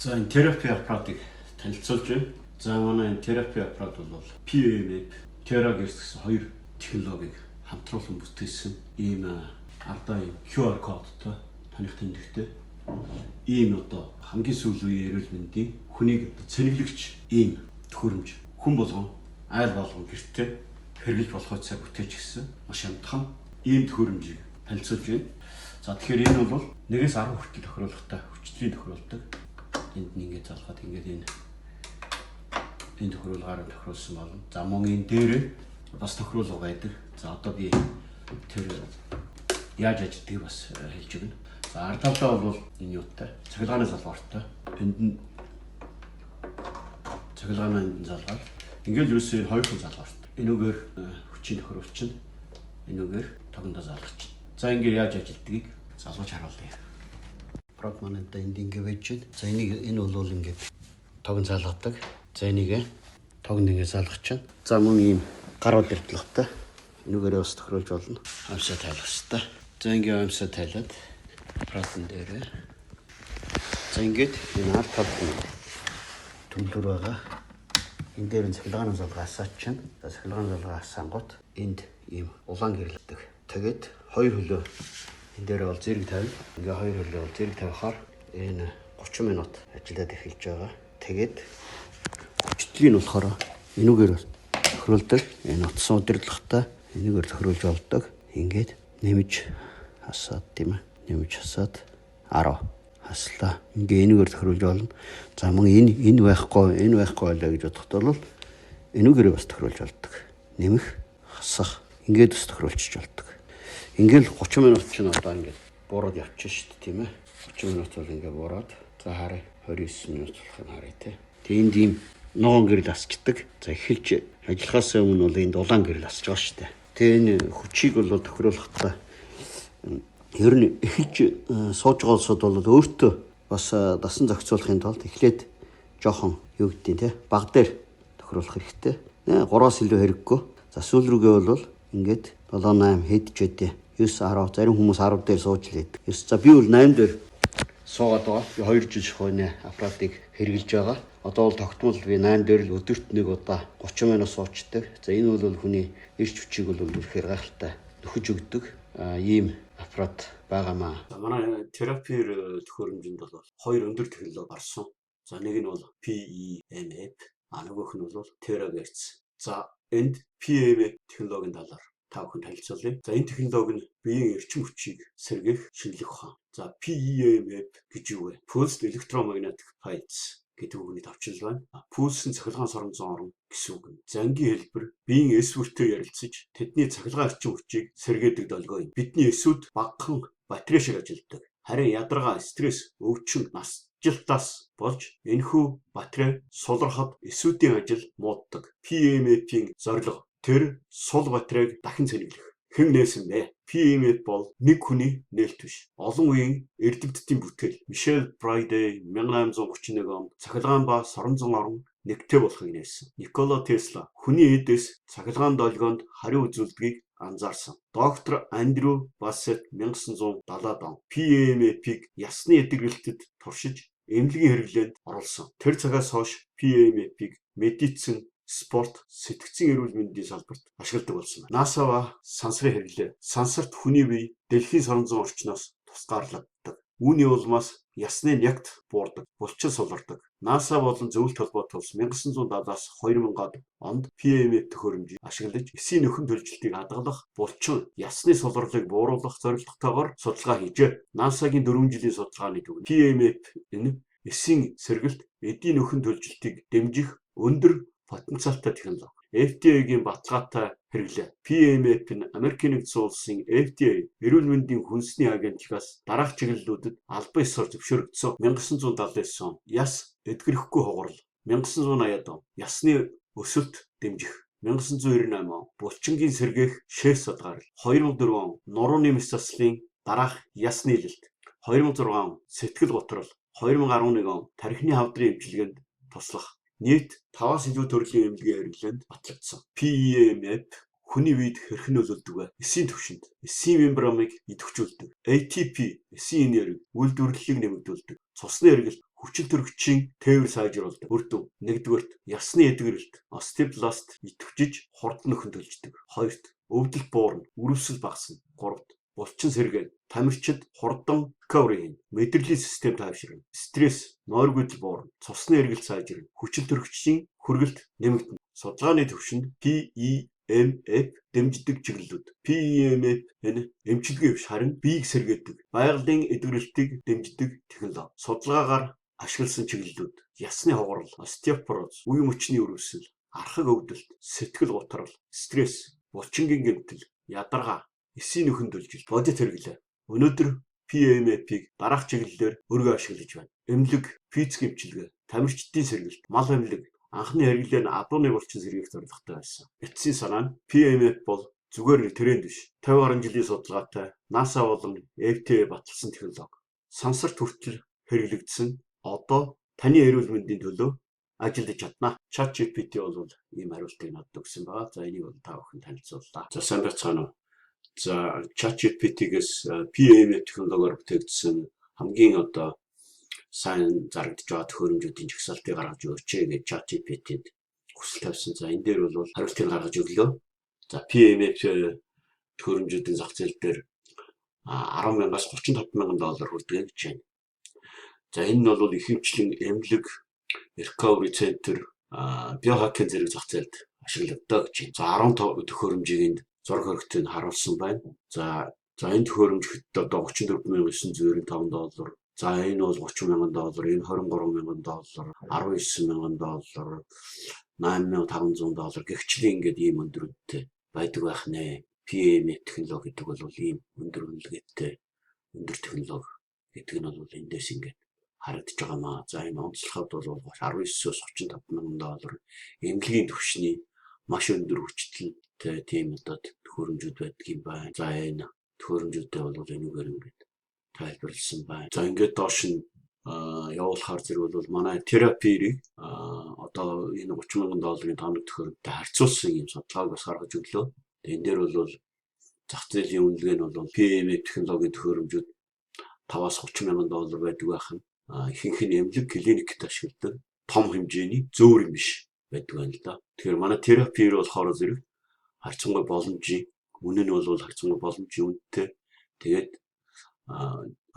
За энэ терапи аппаратыг танилцуулж байна. За манай энэ терапи аппарат бол PMF Teragex гэсэн хоёр технологиг хамтруулан бүтээсэн ийм ардаа юм QR кодтой таних тэмдэгтэй ийм одоо хамгийн сүүлийн үеийн эрүүл мэндийн хүнийг цэнэглэгч ийм төхөөрөмж хүн болгон айл болгон гэртээ хэрэглэж болохоо цаг бүтээж гисэн маш амтхан ийм төхөөрөмжийг танилцуулж байна. За тэгэхээр энэ бол 1-10 хүртэл тохируулгатай хүчтэй тохируулдаг. Энд нь ингээд залгаад ингээд энэ тохируулгаар тохируулсан болно. За мөн энэ дээр бас тохируулга байдаг. За одоо би тэр яаж ажилладгийг бас хэлж өгнө. За ардталаа бол энэ юутай цахилгааны залгууртай. Энд нь цахилгааны залгаар ингээд юусэн хоёр хүн залгууртай. Энүүгээр хүчийн тохируулч нь энүүгээр тогондоо залгаж. За ингээд яаж ажилладгийг залгаж харуулъя. Аппарат манайда энд ингээд байж байна. За энэ бол ингээд тогон залгадаг. За энийг тогонд ингээд залгаж чинь. За мөн ийм гар удирдлагатай. Энүүгээрээ бас тохируулж болно. Амсаа тайлах хэрэгтэй. За ингээд амсаа тайлаад аппаратын дээр. За ингээд энэ ард талд төвлөр байгаа. Энэ дээр нь цахилгааны залгаасаа чинь. За цахилгааны залгаас сангууд энд ийм улаан гэрэлдэг. Тэгээд хоёр хөлөө энэ дээр бол зэрэг тавина. Ингээ хоёр хөлөө бол зэрэг тавихаар энэ 30 минут ажиллаад эхэлж байгаа. Тэгээд хүчтэй нь болохоор энүүгээр тохируулдаг. Энэ утсан удирдлагатай энүүгээр тохируулж болдог. Ингээд нэмж хасаад тийм ээ. Нэмж хасаад 10 хаслаа. Ингээ энүүгээр тохируулж болно. За мөн энэ байхгүй байлаа гэж бодоход бол энүүгээр бас тохируулж болдог. Нэмэх, хасах ингээд бас тохируулчих болдог. Ингээл 30 минут ч одоо ингээд буураад явчих шүү дээ тийм ээ. 30 минут бол ингээд буураад за харъя 29 минут болох юм харъя тий. Тэгээ энд ийм ногоон гэрэл асчдаг. За эхэлж ажиллахаас өмнө бол энд улаан гэрэл асч байгаа шүү дээ. Тэгээ энэ хүчийг бол тохируулахдаа ер нь эхэлж сууж байгаа улсууд бол өөртөө бас дасан зохицуулахын тулд эхлээд жоохон юу гэдэг тий баг дээр тохируулах хэрэгтэй. 3-аас илүү хэрэггүй. За сүүл рүүгээ бол ингээд 7-8 хэдчээд 9-10 зарим хүмүүс 10 дээр сууж лээд. За би бол 8 дээр суугаад байгаа. Би 2 жил шахойны аппаратыг хэрэгжилж байгаа. Одоо бол тогтмол би 8 дээр л өдөрт нэг удаа 30 минут суучдаг. За энэ бол хүний эрч хүчийг бол үнэхээр гайхалтай нөхөж өгдөг ийм аппарат байгаамаа. Манай терапи төхөөрөмжөнд бол хоёр өндөр технологи гарсан. За нэг нь бол PEMF, нөгөөх нь бол Teragex. За энд PEMF технологийн талаар та бүхэн танилцуулъя. За энэ технологи нь биеийн эрчим хүчийг сэргээх шинжлэх ухаан. За PEMF гэж юу вэ? Pulsed Electromagnetic Fields гэдэг үгний товчил байна. Пульс нь цахилгаан соронзон орон гэсэн үг. За энгийн хэлбэр биеийн эс бүртээ ярилцаж тэдний цахилгаан эрчим хүчийг сэргээдэг долгио юм. Бидний эсүүд багахан батарей шиг ажилладаг. Харин ядаргаа, стресс, өвчин, насжилтаас болж энэхүү батарей сулрахад эсүүдийн ажил мууддаг. PEMF-ийн зорилго тэр сул батарейг дахин цэнэглэх. Хэн нээсэн бэ? PEMF бол нэг хүний нээлт биш. Олон үеийн эрдэмтдийн бүтээл. Michel Faraday 1831 онд цахилгаан ба соронзон орон нэгтэй болохыг нээсэн. Nikola Tesla хүний эдээс цахилгаан долгионд хариу үзүүлдгийг анзаарсан. Доктор Андрю Бассет 1970 он PEMF-ийг ясны эдгэрэлтэд туршиж эмнэлгийн хэрэглээнд оруулсан. Тэр цагаас хойш PEMF-ийг медицин, спорт, сэтгцийн эрүүл мэндийн салбарт ашигладаг болсон байна. NASA ба сансрын хэрэглээ. Сансарт хүний бие дэлхийн соронзон орчноос тусгаарлагддаг. Үүний улмаас ясны нягт буурдаг, булчин сулардаг. NASA болон зөвлөлт холбоот улс 1970-аас 2000 онд PEMF төхөөрөмжийг ашиглаж эсийн нөхөн төлжилтийг хадгалах, булчин, ясны суларлыг бууруулах зорилготойгоор судалгаа хийжээ. NASA-гийн 4 жилийн судалгааны дүгнэлт PEMF энэ эсийн сэргэлт, эдийн нөхөн төлжилтийг дэмжих өндөр потенциалтай технологи. FDA-гийн баталгаатай хэрэглээ. PEMF нь Америкийн нэгдсэн улсын FDA эрүүл мэндийн хүнсний агентлагаас дараах чиглэлүүдэд албан ёсоор зөвшөөрөгдсөн. 1979 он яс эдгэрэхгүй хугарал. 1980 он ясны өсөлт дэмжих. 1998 он булчингийн сэргээх шээс судгарал. 2004 он нурууны мэс заслын дараах яс нийлэлт. 2006 он сэтгэл готрол. 2011 он тархины хавдрын эмчилгээнд туслах. Нийт 5-аас илүү төрлийн эмнэлгийн хэрэглээнд батлагдсан. PEMF хүний биед хэрхэн нөлөөлдөг вэ? Эсийн түвшинд эсийн мембраныг идэвхжүүлдэг. ATP эсийн энерги үйлдвэрлэлийг нэмэгдүүлдэг. Цусны эргэлт хүчин төрөгчийн тээвэр сайжруулдаг. Үрдүн нэгдүгээрт ясны эдгэрэлт остеобласт идэвхжиж хурд нөхөн төлждөг. Хоёрт өвдөл буурна, үрвсэл багасна. Гуравт булчин сэргээн тамирчид хурдан recovery хийн. Мэдрэлийн систем тайвширна. Стресс, нойргүйдэл буурна. Цусны эргэлт сайжирна. Хүчин төрөгчийн хүргэлт нэмэгдэнэ. Судалгааны төвшөнд PEMF дэмждэг чиглэлүүд. PEMF энэ эмчилгээ биш харин биеийг сэргээдэг, байгалийн эдгэрэлтийг дэмждэг технологи. Судалгаагаар ашигласан чиглэлүүд: ясны хугарал, остеопороз, үе мөчний өрөвсөл, архаг өвдөлт, сэтгэл гутрал, стресс, булчингийн гэмтэл, ядаргаа, эсийн нөхөн дөлжил, бодит хэрэглээ. Өнөөдөр PEMF-ийг дараах чиглэлээр өргөө ашиглаж байна. Эмнэлэг, физик эмчилгээ, тамирчдын сэргэлт, мал эмнэлэг, анхны хэрэглээ нь адууны булчин сэргээх зорилготой байсан. Эцсийн санаа нь PEMF бол зүгээр нэг тренд биш. 50 гаруй жилийн судалгаатай NASA болон FDA баталсан технологи. Сансарт хүртэл хэрэглэгдсэн. Одоо таны эрүүл мэндийн төлөө ажиллаж чадна. ChatGPT бол ийм хариултыг надад өгсөн байна. За энийг бол та бүхэн танилцууллаа. За сайн байцгаана уу? За ChatGPT-гээс PEMF технологиор бүтээгдсэн хамгийн одоо сайн зарагдж байгаа төхөөрөмжүүдийн жагсаалтыг гаргаж өгөөч гэж ChatGPT-д хүсэл тавьсан. За энэ дээр бол хариултыг гаргаж өглөө. За PEMF төхөөрөмжүүдийн зах зээл дээр 10,000-аас 35,000 доллар хүрдэг гэж байна. За энэ нь бол ихэвчлэн эмнэлэг, recovery center, биохакийн зэрэг зах зээлд ашигладаг гэж байна. За 15 төхөөрөмжийг энд зураг хөрөгтөнд харуулсан байна. За энэ төхөөрөмжт одоо 34,995 доллар. За энэ бол 30,000 доллар, энэ 23,000 доллар, 19,000 доллар, 8,500 доллар гихчлийн ингээд ийм өндөртэй байдаг байх нэ. PEMF технологи гэдэг бол ийм өндөр үнэлгээтэй өндөр технологи гэдэг нь бол эндээс ингээд харагдаж байгаа маа. За энэ онцлоход бол 19-өөс 35,000 доллар эмнэлгийн түвшний маш өндөр хүчтэй тийм одоо төхөөрөмжүүд байдаг юм байна. За энэ төхөөрөмжүүдтэй бол энэгээр ингээд тайлбарлсан байна. За ингээд доош нь явуулахаар зэрэг бол манай терапирийг одоо энэ 30,000 долларын тоног төхөөрөмжтэй харьцуулсан юм судалгааг бас гаргаж өглөө. Энэ дээр бол зах зээлийн үнэлгээ нь бол PEMF технологийн төхөөрөмжүүд 5-аас 30,000 доллар байдаг байх нь ихэнх нь эмнэлэг клиникт ашигладаг том хэмжээний зөөврийн биш байдаг байна л да. Тэгэхээр манай терапир болохоор зэрэг харьцангуй боломжийн үнэ нь бол харьцангуй боломжийн үнэтэй. Тэгээд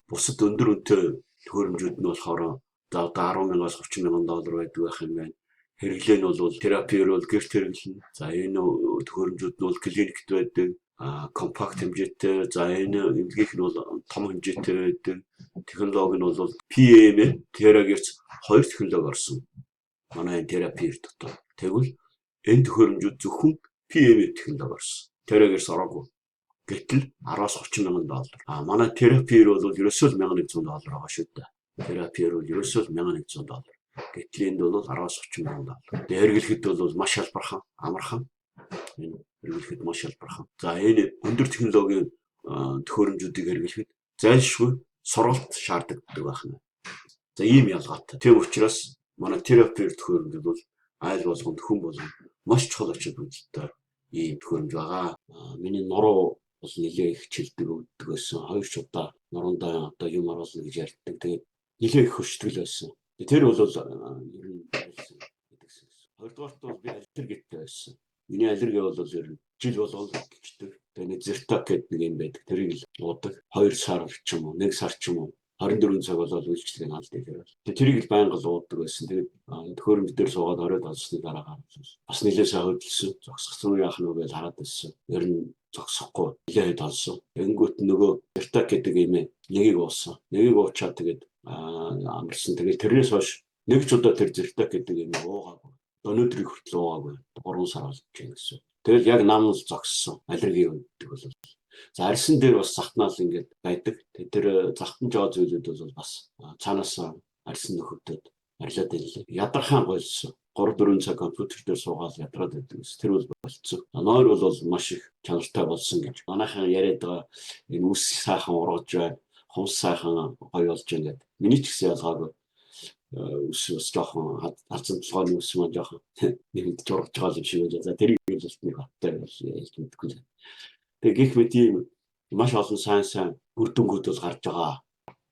бусад өндөр үнэтэй төхөөрөмжүүд нь болохоор одоо 10,000-аас 30,000 доллар байдаг байх юм байна. Хэрэглээ нь бол терапир бол гэрт хэрэглэнэ. За энэ төхөөрөмжүүд нь бол клиникт байдаг. Компакт хэмжээтэй. За энэ эмнэлгийнх нь бол том хэмжээтэй байдаг. Технологи нь бол PEMF, TeraGertz хоёр технологи орсон. Манай энэ терапир дотор. Тэгвэл энэ төхөөрөмжүүд зөвхөн PEMF технологи орсон. TeraGertz ороогүй. Гэтэл 10-аас 30,000 доллар. Манай терапир бол ерөөсөө 1,100 доллар байгаа шүү дээ. Терапир бол ерөөсөө 1,100 доллар. Гэтэл энд бол 10-аас 30,000 доллар. Тэгээд хэрэглэхэд бол маш шалбархан, амархан. Энэ хэрэглэхэд маш шалбархан. За энэ өндөр технологийн төхөөрөмжүүдийг хэрэглэхэд зайлшгүй сургалт шаарддаг байна. За ийм ялгаатай. Тийм учраас манай терапир төхөөрөмжүүд бол айл болгонд хүн болгон маш чухал очиж үзэлтэй ийм төхөөрөмж байгаа. Миний нуруу бол нэлээ их чилдэг өгдөг байсан. 2 удаа нуруундаа одоо юм оруулна гэж ярьдаг. Тэгээд нэлээ их хөштгөл байсан. Тэр бол ер нь байсан гэдэгсэн. Хоёрдугаарт бол би аллергитэй байсан. Миний аллерги бол ер нь жил болгоо гэждэг. Тэгээд Zyrtec гэдэг нэг юм байдаг. Тэрийг л уудаг. 2 сар ч юм уу, 1 сар ч юм уу 24 цаг болоод үйлчлэгээ наалдаг хэрэг. Тэгээд тэрийг л байнга л уудаг байсан. Тэгээд төхөөрөмж дээр суугаад оройд олсны дараа бас нэлээ сайн хөдөлсөн. Зогсгосон яах нь вэ гэж хараад байсан. Ер нь зогсохгүй нэлээд олсон. Тэнгүүт нөгөө Zyrtec гэдэг юм нэгийг уусан. Нэгийг уучаад тэгээд амарсан. Тэгээд тэрнээс хойш нэг ч удаа тэр Zyrtec гэдэг юм уугаагүй. Өнөөдрийг хүртэл уугаагүй. 3 сар болж байна гэсэн. Тэгэл яг нам л зогссон. Аллерги өгдөг бол. За арьсан дээр бас захтнаал ингээд байдаг. Тэр захтан жоо зүйлүүд бол бас цаанаас арьсан нөхөдөд арилаад байлаа. Ядархан гойсон. 3-4 цаг компьютер дээр суугаад ядраад байдаг. Тэр бол болцсон. Нойр бол маш их чанартай болсон гэж. Манайхан яриад байгаа энэ үс сайхан ургаж байна. Хумс сайхан гоё болж байна гэдэг. Миний ч гэсэн ялгаагүй. Үс жоохон алцсан толгойн үс маань жоохон нэг жургаж байгаа юм шиг байна. За тэрийг л нэг баттай ялж мэдгүй л. Тэгээ гэх мэт ийм маш олон сайн үр дүнгууд бол гарч байгаа.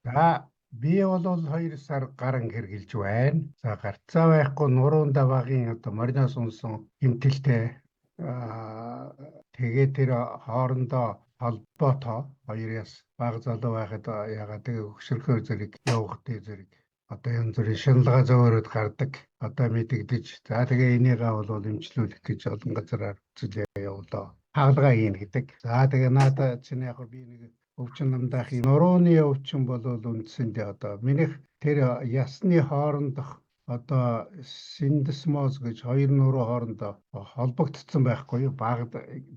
За Би бол 2 сар гарan хэрглэж байна. За гарцаа байхгүй нуруунда багийн одоо мориноос унсан гэмтэлтэй тэгээд тэр хоорондоо холбоотой хоёроос бага залуу байхад ягаад тэгээ хөшөрхөө зэрэг явах зэрэг одоо янз бүрийн шаналгаа зөөрөд гардаг. Одоо мэдэгдэж за тэгээ энийгээ бол эмчлүүлэх гэж олон газараар үзэл явуулаа. Хаалгаа хийн гэдэг. За тэгээ надад чинь яг би нэг өвчин намдаах юм. Нурууны өвчин бол үндсэндээ одоо минийх тэр ясны хоорондох одоо синдесмоз гэж хоёр нуруу хоорондоо холбогдсон байхгүй юу?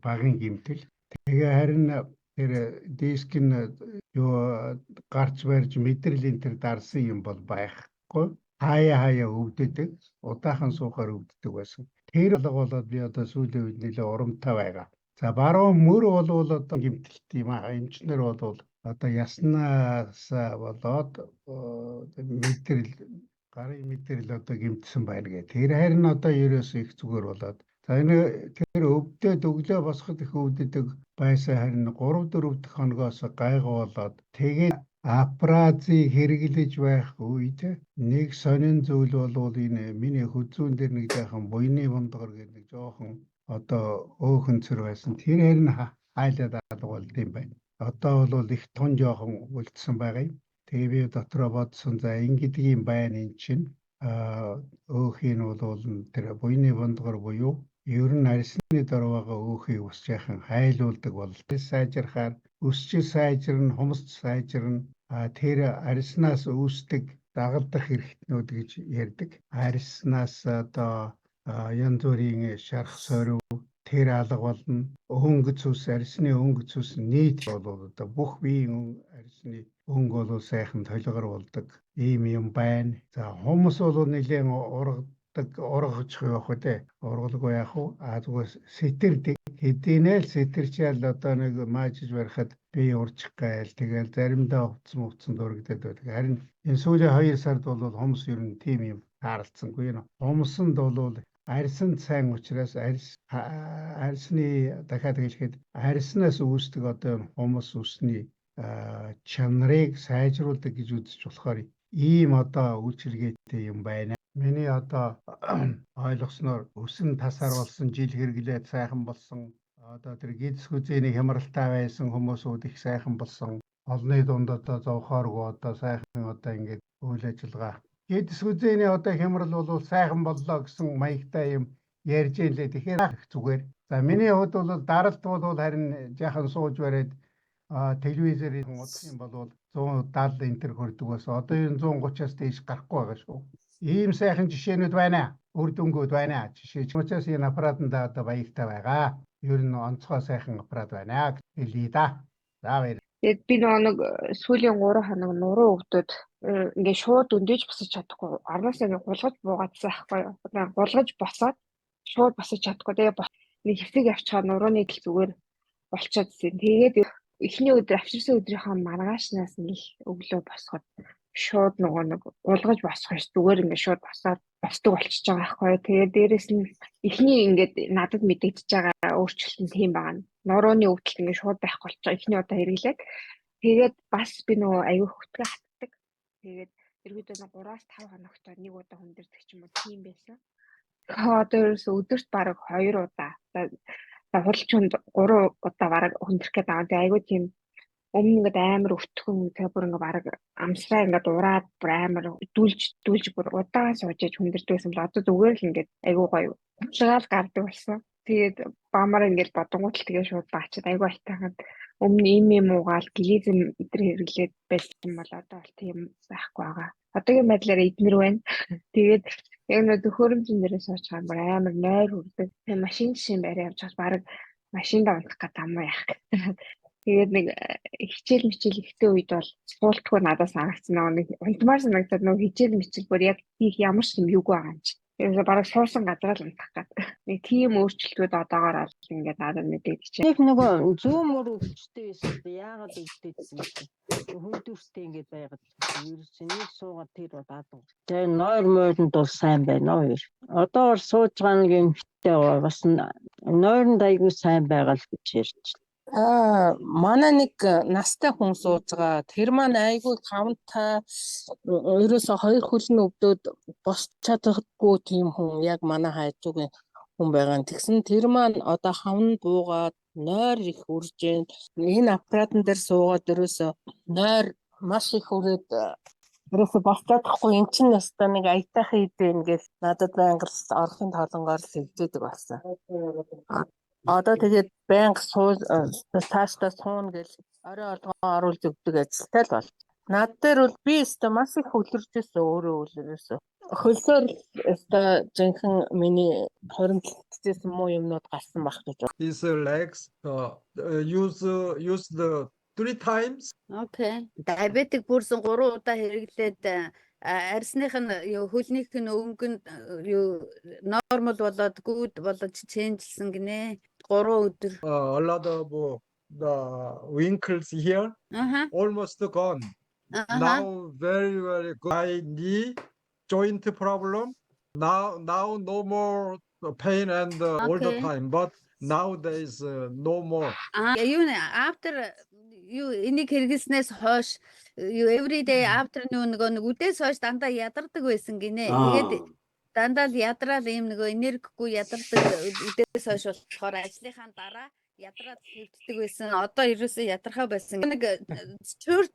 Багын гэмтэл. Тэгээ харин тэр диск нь юу гарч барьж мэдрэлийн тэр дарсан юм бол байхгүй. Хаяа өвдөдөг. Удаахан суухаар өвддөг байсан. Тэр болоод би одоо сүүлийн үед нэлээ урамтай байгаа. За баруун мөр бол одоо гэмтэлт юм аа. Эмчнэр бол одоо яснаас болоод мэдрэл гарын мэдрэл одоо гэмтсэн байна гэх. Тэр харин одоо ерөөсөө их зүгээр болоод. За энэ тэр өвдөд өглөө босоход их өвдөдөг байсан харин 3-4 дахь хоногоос гайгуулаад тэгээд апразыг хэрэглэж байх үед нэг сонин зүйл бол энэ миний хүзүүн дээр нэг жаахан буйны бондгор гэдэг нэг жоохон одоо өөхөнцөр байсан. Тэр харин хайлаад болд юм байна. Одоо бол их тун жоохон үлдсэн байгаа юм. Тэгээ би дотроо бодсон за ингэдэг юм байна эн чинь өөхийг бол тэр буйны бондгор буюу ер нь арсны дор байгаа өөхийг ус яхан хайлуулдаг бол сайжрахаар өсч сайжрна, хумс сайжрна. Тэр арснаас үүсдэг дагалдах хэрэгтнүүд гэж ярьдаг. Арснаас одоо янз бүрийн шарх сорив тэр алга болно. Өнгөц ус, арсны өнгөц ус нийт бол одоо бүх биеийн арсны өнгө бол сайхан толгор болдог. Ийм юм байна. За хумс бол нэлээд ургаж явах үү? Ургалгүй яах вэ? Зүгээр сэтэрдэг. Хэдийнэ л сэтэрчээл одоо нэг маажиж барихад би урчих гайл. Тэгэл заримдаа хувцсан дурагдаад байдаг. Харин энэ сүүлийн 2 сард бол хумс ер нь тийм юм таарлцсангүй нэ. Хумсанд бол арьсан сайн учраас арьсны дахиад хэлэхэд арьснаас үүсдэг одоо хумс усны чанарыг сайжруулдаг гэж үзэж болохоор ийм одоо үйлчилгээтэй юм байна. Миний одоо ойлгосноор өсөн тасаар болсон жил хэрэглээд сайхан болсон. Одоо тэр гидс хүзээний хямралтай байсан хүмүүсүүд их сайхан болсон. Олны дунд одоо зовхооргүй одоо сайхан одоо ингээд үйл ажиллагаа. Гидс хүзээний одоо хямрал бол сайхан боллоо гэсэн маягтай юм ярьж илээ. Тэгэхээр зүгээр. За миний хувьд бол даралт бол харин жаахан сууж бариад телевизээр удах юм бол 170 энтер хүрдэг бас. Одоо энэ 130-аас дээш гарахгүй байгаа шүү. Ийм сайхан жишээнүүд байна. Үр дүнгууд байна. Жишээ ч учраас энэ аппаратанда одоо баяртай байгаа. Ер нь онцгой сайхан аппарат байна гэлээ да. За баяр. Тэгээд би нэг сүүлийн 3 хоног нуруу өвдөд ингээд шууд өндөөж босож чадахгүй. Арнаас ингээд гулгаж буугаадсан байхгүй юу? Гулгаж босоод шууд босож чадахгүй. Тэгээ нэг хэвсэг явчихаа нурууны тэл зүгээр болчиход ирсэн. Тэгээд эхний өдөр авчирсан өдрийнхөө маргаашнаас нэг өглөө босоход шууд нэг уулгаж босох ш зүгээр ингээд шууд босоод босдог болчихж байгаа байхгүй. Тэгээд дээрэс нь эхний ингээд надад мэдэгдэж байгаа өөрчлөлт нь тийм байгаа. Нурууны өвдөлт ингээд шууд байхгүй болчихоо эхний удаа хэрэглээд тэгээд бас би нөгөө аюу хөтгөө хатдаг. Тэгээд эргүүдээ 3-5 хоногтой нэг удаа хүндэрдэг ч юм уу тийм байсан. Одоо өдөрт бараг 2 удаа. За худалчунд 3 удаа бараг хүндэрх гэдэг аа. Тэгээд аюу тийм өмнө ингээд амар өвтгөн тэгээ бүр ингээд бараг амсраа ингээд ураад бүр амар дүүлж бүр удаан суужиж хүндэрдэгсэн бол одоо зүгээр л ингээд айгуу гоё уушгаал гардаг болсон. Тэгээд баамаар ингээд бодонгууд л тэгээ шууд баачаад айгуу айтайхан өмнө ийм уугаал глизм эдэр хэрэглээд байсан бол одоо бол тийм байхгүй байгаа. Одоогийн байдлаар эднэр байна. Тэгээд яг нэг төхөөрөмжн дээрээ сууж байгаа бүр амар нойр хүрдэг. Тэгээ машин жишээ барай явж байгаа бараг машиндаа унтах гэдэг юм яах гэдэг. Тэгээд нэг хичээл ихтэй үед бол суултгүй надаас харагдсан нэг унтмаар санагдаад нэг хичээл мичээл бүр яг хийх ямар ч юм юугүй байгаа юм чи. Тэгээд бараг суусан газар л унтах гэдэг. Нэг тийм өөрчлөлтүүд одоогоор бол ингээд надад мэдэгдэж байна. Нэг нөгөө зүүн мөр өвчтэй байсан одоо яагаад өвдөдсөн бэ? Хүндүрстэй ингээд байгаад ерөөс нэг суугаад тэр бодаадаг. Тэгээ нойр мойронд бол сайн байна уу? Одоогоор сууж байгаа нэг юмхтэй бас нойронд айгүй сайн байгаа л гэж ярьж. Манай нэг настай хүн сууж байгаа. Тэр маань айгүй камтай ерөөсө хоёр хөлн өвдөд босч чадахгүй тийм хүн яг манай хайцуугийн хүн байгаа. Тэгсэн тэр маань одоо хавн буугаад нойр их үрж जैन. Энэ аппаратын дээр суугаад ерөөсө нойр маш их үрээд ерөөсө босч чадахгүй. Эн чинь өстой нэг аятайхан идэ ингээл надад байнга орхын толонгоор сэлдээдэг болсон. Одоо тэгээд байнга цаашдаа сууна гэж орой олгоо оруулж өгдөг ажилтай л бол. Над дээр бол би өстой маш их хөлөрж ирсэн өөрөө үлээрээс. Хөлсөөр өстой жинхэнэ миний хоримтлагдчихсан муу юмнууд гарсан баг гэж. His legs used 3 times. Окей. Диабетик бүрсэн 3 удаа хэрэглээд арьсных нь хөлнийх нь өнгөнд нормал болоод good болоод ченжилсэн гинэ. 3 өдөр. A lot of the wrinkles here almost gone. Now very good. My knee joint problem. Now no more pain and all the Okay. time, but now there is no more. After энийг хэрэглэснээс хойш every day afternoon нэг үдээс хойш дандаа ядардаг байсан гинэ. Тэгээд дандаа л ядраал ийм нэг энергигүй ядардаг үдээс хойш болохоор ажлынхаа дараа ядраад хэвддэг байсан. Одоо ерөөсөө ядархаа байсан. Нэг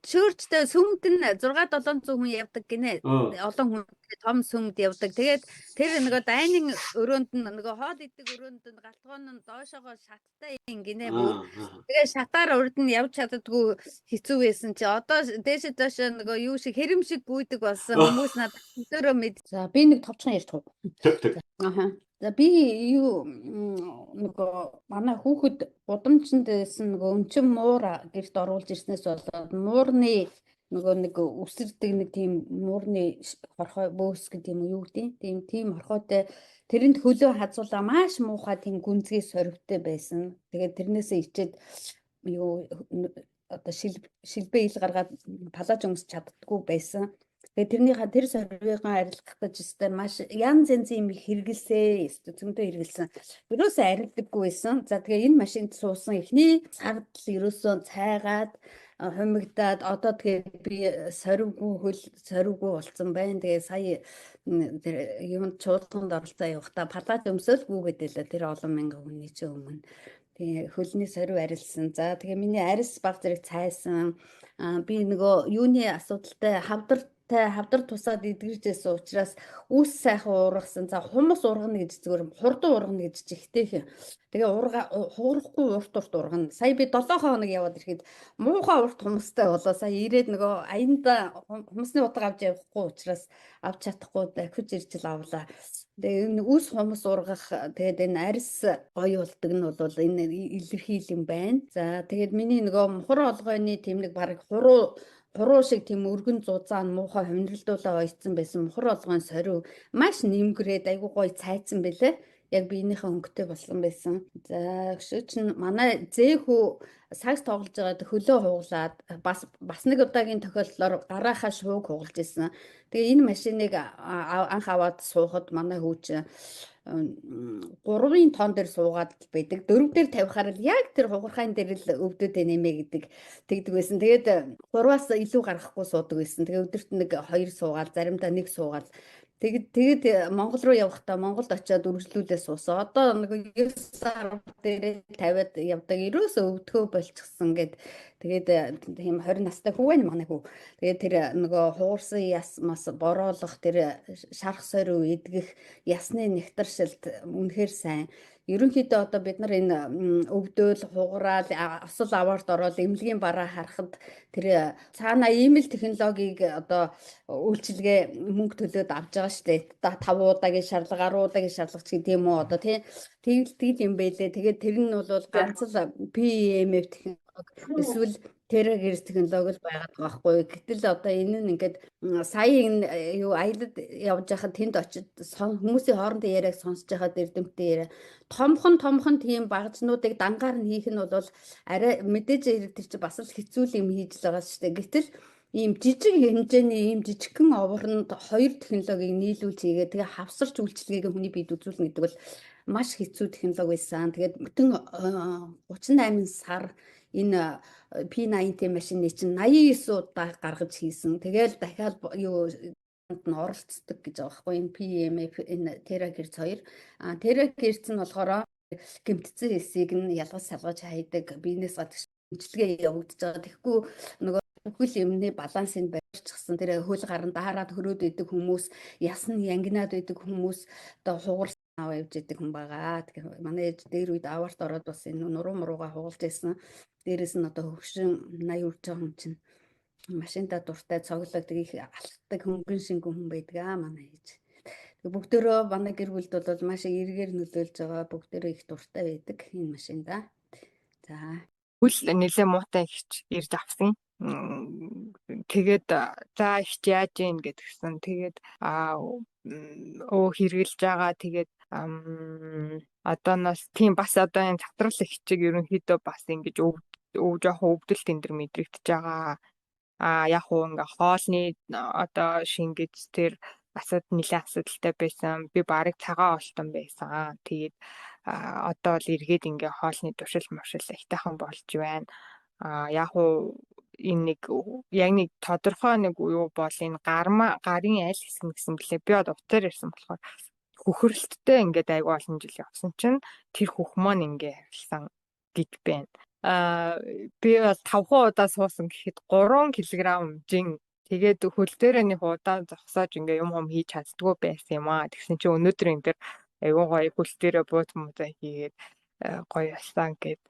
чөөрчтэй сүмд нь 6-700 хүн явдаг гинэ. Олон хүн том сүмд явдаг. Тэгээд тэр нэг дайнын өрөөнд нь нэг хоол идэг өрөөнд нь галтгоон нь доошоогоо шаттай юм гинэ. Тэгээд шатаар урд нь явж чаддаггүй хэцүү байсан чи одоо дээшээ доошоо нэг юу шиг хэрэм шиг гүйдэг болсон. Хүмүүс надад өдөрөө мэд. За би нэг товчхон ярьж тав. Тэг. За би юу нөгөө манай хүүхэд удамчинд байсан нөгөө өнчин муур гэрт оруулж ирснээс болоод муурны нөгөө нэг үсэрдэг нэг тийм муурны хорхой бөөс гэдэг юм юу гэдэг тийм хорхойтой тэрэнд хөлөө хазуулаа маш муухай тийм гүнзгий сорвтой байсан. Тэгээд тэрнээсээ ичээд юу одоо шилбэ ил гаргаад палаж өмсч чаддаггүй байсан. Тэгээ тэрнийхээ тэр сорвигаа арилгах гэж өстой маш янз янзын юм хэрэгэлсэн зөндөө хэрэгэлсэн. Ерөөсөө арилдаггүй байсан. За тэгээ энэ машинд суусан эхний сард л ерөөсөө цайгаад хумигдаад одоо тэгээ би сорвгүй болсон байна. Тэгээ сая юм чуулганд оролцоо явахдаа палаж өмсөлгүй гэдэлээ тэр олон мянган хүний чинь өмнө. Тэгээ хөлний сорив арилсан. За тэгээ миний арьс баг зэрэг цайсан. Би нөгөө юуны асуудалтай хавдар тусаад эдгэрчээсэн учраас үс сайхан уургасан. За хумс ургана гэж зүгээр хурдан ургана гэж чихтэй. Тэгээ хуурахгүй урт ургана. Сая би 7 хоног яваад ирэхэд муухай урт хумстай болоо. Сая ирээд нөгөө аянда хумсны удаг авч явахгүй учраас авч чадахгүй дахиж ирж л авлаа. Тэгээ энэ үс хумс ургах тэгээд энэ арьс гоё болдог нь бол энэ илэрхийл юм байна. За тэгээд миний нөгөө мухар олгойны тэмдэг бараг хуруу шиг тийм өргөн зузаан муухай хөндрөлдүүлээ ойцсон байсан мухар олгойн сорив маш нэмгрээд айгуу гоё цайцсан бэлээ. Яг биенийхээ өнгөтэй болсон байсан. За өшөө чинь манай зэхүү сакс тоглож байгаад хөлөө хуглаад бас нэг удаагийн тохиолдлоор гараахаа шууг хугалж ирсэн. Тэгээ энэ машиныг анх аваад суухад манай хүүч 3 тонн дээр суугаад байдаг. 4 дээр тавихаар л яг тэр хугархайн дээр л өвдөдөө нэмэ тэгдэг байсан. Тэгээд 3-аас илүү гаргахгүй суудаг байсан. Тэгээ өдөрт нэг 2 суугаад заримдаа 1 суугаад тэгээд Монгол руу явахдаа Монголд очиод үргэлжлүүлээ суусан. Одоо нэг 9 сар дээр тавиад явдаг. Ерөөсөө өвдгөө болчихсон гэд. Тэгээд тийм 20 настай хүү байна манай хүү. Тэгээд тэр нөгөө хуурсан яс мас бороолох тэр шарх сорив идгэх ясны нектаршилт үнэхээр сайн. Ерөнхийдөө одоо бид нар энэ өвдөөл хугараал асал аваарт ороод эмнэлгийн бараа харахад тэр цаана имэйл технологиг одоо үйлчилгээ мөнгө төлөөд авч байгаа шүү дээ. 5 удаагийн шарлага 10 удаагийн шарлага ч гэдэм үү одоо тэгэл юм байлээ. Тэгээд тэр нь бол ганц л PEMF технологи эсвэл Terra-гэрс технологи л байгаад байгаа байхгүй. Гэтэл одоо энэ нь ингээд сая юу аялалд явж байхад тэнд очиж хүмүүсийн хоорондын яриаг сонсож байхад эрдэмтдийн яриа томхон тийм багжнуудыг дангаар нь хийх нь бол арай мэдээж тэр чинь бас л хэцүү юм хийж л байгаа шүү дээ. Гэтэл ийм жижиг хэмжээний ийм жижигхэн оворонд хоёр технологиг нийлүүлж хийгээд тэгээ хавсарч үйлчлэгийг хүний биед үзүүлнэ гэдэг бол маш хэцүү технологи байсан. Тэгээд бүтэн 38 сар энэ P90 машины чинь 89 удаа гаргаж хийсэн. Тэгээл дахиад юу нь оролцдог гэж байгаа байхгүй энэ PMF энэ терагерц 2. Терагерц нь болохоор гэмтсэн хэсийг нь ялгаж салгаж хайдаг бизнес гадагшлгээ явагдаж байгаа. Тэгэхгүй нөгөө бүхэл юмны балансыг барьчихсан. Тэр хөл гарan даарад хөрөөд идэг хүмүүс, ясн янгинаад идэг хүмүүс одоо хугарсан аваа явж идэг хүн байгаа. Тэгэхээр манай ээж дээр үед аварт ороод бас энэ нуруу мурууга хугалж байсан. Дээрээс нь одоо хөгшин 80 үрж байгаа хүн чинь машинда дуртай цоглог тгийх алхдаг хөнгөн шингэн хүн байдаг манай ээж. Бүгдөө манай гэр бүлд бол маш эргээр нөлөөлж байгаа. Бүгдөө их дуртай байдаг энэ машинда. За. Хөл нэлээ муутай ихч ирж авсан. Тэгээд за ихч яаж ийн гэдгсэн. Тэгээд хэрэгжилж байгаа. Тэгээд одооноос тийм бас одоо энэ татрал ихчиг ерөнхийдөө бас ингэж жоохон өвдөлт энэ төр мэдрэгдэж байгаа. Яг уу ингээ хоолны одоо шингэж тэр нэлээд асуудалтай байсан. Би барыг цагаан олтон байсан. Тэгээд одоо л эргээд ингээ хоолны туршил муршил ихтайхан болж байна. Яг уу энэ яг нэг тодорхой нэг юу бол энэ гарын аль хэсэг гэсэн блэ. Би одоо утгаар ярьсан болохоор хөхөрлөлттэй ингээд айгүй олон жил явсан чинь тэр хөх маань ингээ харилсан гэж байна. Би бол 5 удаа суусан гэхэд 3 кг жин тэгээд хөл дээр нэг удаа зогсоож ингээ юм хийж чаддгүй байсан юм аа. Тэгсэн чинь өнөөдөр энэ дэр айгүй гоё хөл дээрээ бууцмуудаа хийгээд гоё ясан гэд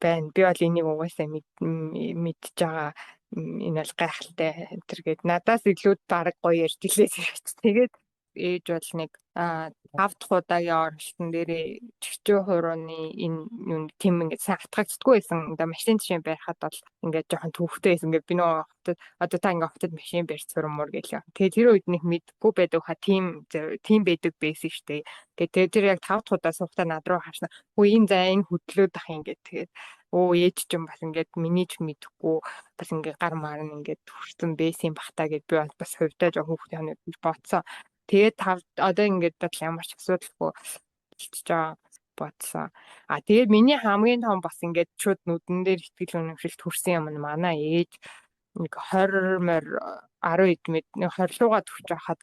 байна. Би бол энийг угаасаа мэдж байгаа. Энэ бол гайхалтай энэ төр гээд надаас илүү бараг гоё ярьж илээ. Тэгээд ээж бол нэг 5 дахь удаагийн оролтон дээрээ чигчээ хурууны энэ тийм ингээд сайн хатгагддаггүй байсан. Одоо машин жишээ барихад бол ингээд жоохон төвхтэй байсан. Ингээд би нөгөө одоо та ингээд хотод машин барьж сурмуур гэлээ. Тэгээд тэр үед нэг мэдгүй байдаг ха тийм байдаг байсан штэ. Тэгээд тэр яг 5 дахь удаа суухтаа над руу харсан. Хөө энэ за энэ хөдлөөд ах ингээд тэгээд ээж чинь бас ингээд миний ч мэдэхгүй бас ингээд гар маар нь ингээд хүрсэн байсан бахтаа гэд би бас хувьдаа жоохон хүүхдийн хоног бодсон. Тэгээд одоо ингээд ямар ч асуудалгүй болчихж байгаа бодсон. Тэгээд миний хамгийн том бас ингээд шууд нүдэн дээр ихтгэл үнэмшилт хүрсэн юм манай ээж нэг 20 мөр 10 эдмэд 20 руугаа төрж байхад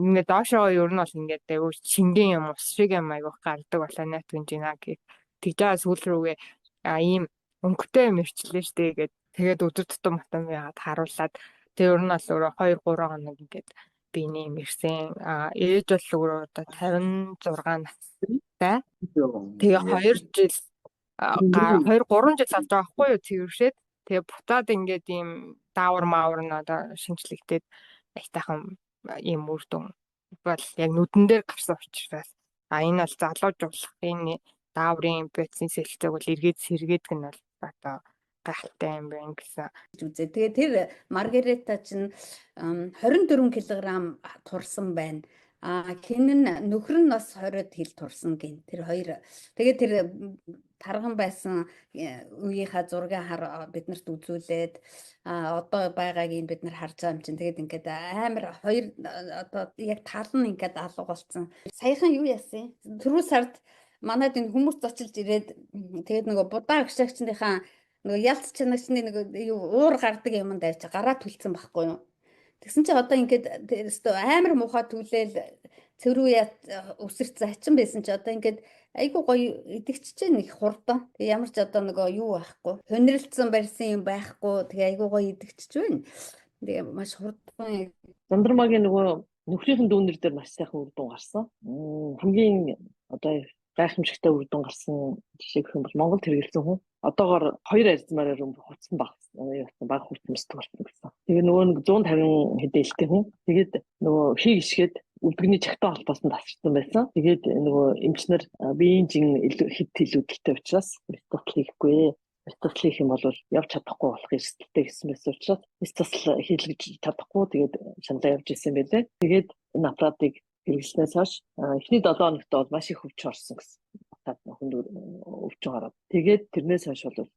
ингээд доошоо ер нь бол ингээд аюу шингэн юм ус шиг юм аюу гардаг болоо найт гинжина гэх тэгжээ сүүл рүүгээ ийм өнгөтэй юм ирчлээ штэ гэд тэгээд өдөр тутам матам яагаад харуулад тэг ер нь бол өөрөө 2 3 хоног ингээд би нэм ирсэн. Ээж бол өөрөө одоо 56 настай. Тэгээ 2 жил 2 3 жил болж байгаа байхгүй юу цэвэршээд. Тэгээ бутаад ингээд ийм даавар маавар нь одоо шинжлэгдээд айтайхан ийм үр дүн бол яг нүдэн дээр гарсан учраас энэ бол залуужуулах энэ дааврын бицийн сэлтэг бол эргээд сэргээд гэн бол одоо гайхалтай юм байна гэсэн үзээ. Тэгээ тэр Маргарета чинь 24 кг турсан байна. Хинэн нөхөр нь бас 20 кг турсан гин. Тэр хоёр. Тэгээ тэр тарган байсан үеийнхаа зургийг биднэрт үзүүлээд одоо байгаагийг бид нар харж байгаа юм чинь. Тэгээд ингээд амар хоёр одоо яг тал нь ингээд алга болсон. Саяхан юу яасан? Түрүү сард манайд энэ хүмүүс зочилж ирээд тэгээд нөгөө будаа агшаагчныхаа нөгөө ялц чанагчны нэг уур гардаг юмд авч гараа түлцсэн байхгүй юу. Тэгсэн чинь одоо ингээд амар муухай түлээл цэврүү өсөрт зачин байсан чи одоо ингээд айгу гоё идэгч чинь нэг хурдан. Тэг ямар ч одоо нөгөө юу байхгүй. Хөнрэлцэн барьсан юм байхгүй. Тэгээ айгу гоё идэгч байна. Тэгээ маш хурдан. Зандармагийн нөгөө нөхрийнхэн дүүнер дээр маш сайхан үр дүн гарсан. Хамгийн одоо гайхамшигтай үр дүн гарсан жишээ гэх юм бол Монголд хэрэгэлсэн хүн одоогоор 2 арзмаараар хувцсан баг хувцсантай болсон гэсэн. Тэгээ нөгөө нэг 150 хэдээлтэй хүн. Тэгээд нөгөө хийг ишгээд үлдгэний чагтаа холбоосон тасчихсан байсан. Тэгээд нөгөө эмчнэр биеийн жин хэд илүүдэлтэй учраас статл хийхгүй. Статл хийх юм бол явж чадахгүй болох эрсдэлтэй гэсэн байсан учраас статл хийлгэж чадахгүй тэгээд шаналаа явж исэн байлээ. Тэгээд энэ аппаратыг хэрэглэснээс хойш эхний 7 хоногт бол маш их хөвч орсон гэсэн. таад хөндөр өвчин гараад тэгээд тэрнээс хойш бол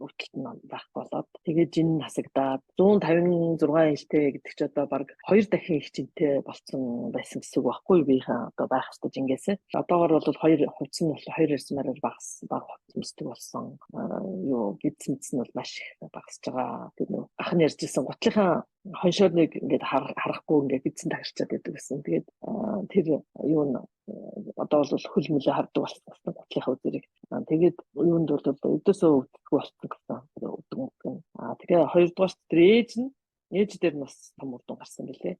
өвдөлт нь байх болоод тэгээд жин насагдаад 156 инчтэй гэдэг чи одоо баг 2 дахин их жинтэй болсон байсан гэсэн үг байхгүй биеийн одоо байх хэвээр жингээсээ одоогор бол 2 хувцс нь бол 2 эрсмээр баг хувцсдаг болсон юу гидсэнц нь бол маш их багасж байгаа. Тэр нөө ахын ярьжсэн гутлынхаа хоншоорныг ингээд харахгүй ингээд гидсэн тагчаад байдаг гэсэн. Тэгээд тэр юу н одоо бол хөл мөлөө хардаг болсон гутлынхаа үзэрийг. Тэгээд юунд бол өдөөсөө өвдөх болсон гэсэн. Тэгээ хоёрдугаар тэр ээж дээр нас том үрдүн гарсан билээ.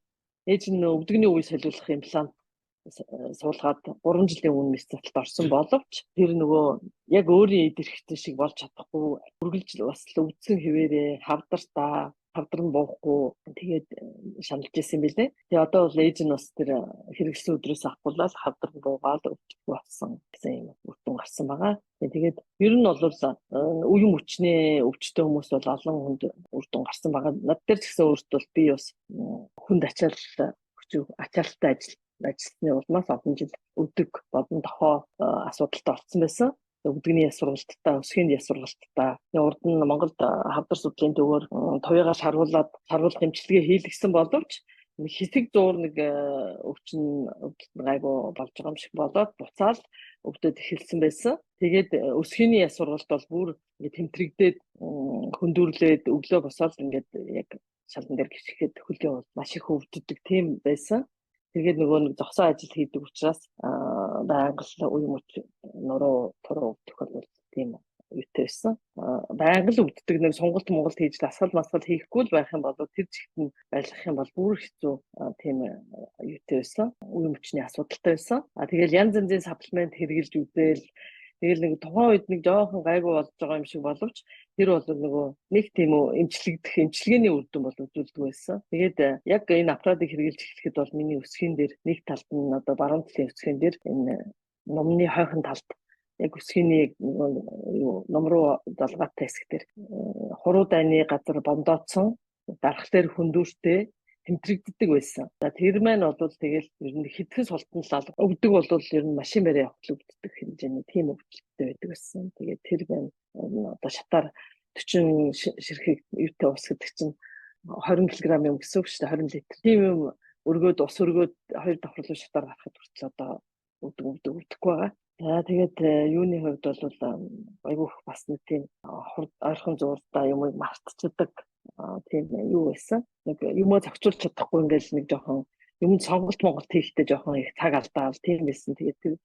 Ээж нь өвдөгний үе солиулах имплант суулгаад 3 жилийн өмнө мэсцэлд орсон боловч тэр нөгөө яг өөрийн идэрхтэй шиг болж чадахгүй үргэлж бас л өвдсөн хэвээрээ хавдар нь буухгүй тэгээд шаналж ирсэн билээ. Тэгээ одоо бол ээж нь бас тэр хэрэглэсэн өдрөөс авахгүйл хавдар нь буугаад өвдөх болсон гэсэн юм үрдүн гарсан байгаа. Тэгээд ер нь бол үеийн хүчнээ өвчтөе хүмүүс бол олон хүнд үрдүн гарсан байгаа. Над дээр ч гэсэн өөртөө би бас хүнд ачаалттай ажилласны улмаас олон жил өвдөг бодон тохоо асуудалтай болсон байсан. Өвдөгний ясваргалттай, өсгийн ясваргалттай. Урд нь Монголд хавдар судлалын төвөөр тувьяагаар шаруулах эмчилгээ хийлгсэн боловч хэсэг зуур нэг өвчин гайгүй болж байгаа юм шиг болоод буцаал өвдөд эхэлсэн байсан. Тэгээд өсгийн ясваргалт бол бүр ингээд тэмтрэгдээд хөндөөрлөөд өглөө босоод ингээд яг шалан дээр гიშгэхэд хөлийн бол маш их өвддөг тийм байсан. Тэгээд нөгөө нэг зогсоо ажил хийдэг учраас байнга л үе мөч нуруу туруу өвдөх бол тийм юутай байсан. Байнга л өвддөг нэг сонголт Монголд хийж дасгал хийхгүй л байх юм бол тэр зэгт нь байлгах юм бол бүр хэцүү тийм юутай байсан. Үе мөчний асуудалтай байсан. Тэгээд янз янзын саплимент хэрэгжилж үзээл тэгэл нэг тухайн үед нэг жоохон гайгүй болж байгаа юм шиг боловч тэр бол нөгөө нэг тийм эмчилгээний үр дүн бол үзүүлдэг байсан. Тэгээд яг энэ аппаратыг хэрэгжилж эхлэхэд бол миний өсгийн дээр нэг талд нь одоо баруун талын өсгийн дээр энэ номны хойхон талд яг өсгийний ном руу залгаатай хэсэг дээр хуруу дайны газар бондоодсон дарах дээр хөндүүртэй тэмтрэгддэг байсан. За тэр маань бол тэгэл ер нь хэдхэн султанлал өвдөг бол ер нь машин барь явах өвддөг хэмжээний тийм өвдөлттэй байдаг байсан. Тэгээд тэр маань одоо шатаар 40 ширхэг юутай ус гэдэг чинь 20 кг юм гэсэн үг шүү дээ 20 литр. Тийм юм өргөөд ус өргөөд 2 давхарлуу шатаар гарахад хүртэл одоо өвдөхгүй байгаа. За тэгээд юуны хувьд бол айгүйх бас нэг тийм ойрхон зуурдаа юмыг мартчихдаг тийм юу байсан. Нэг юмаа зохицуулж чадахгүй ингээл нэг жоохон юм сонголт хийхдээ жоохон их цаг алдаал тийм байсан. Тэгээд тэр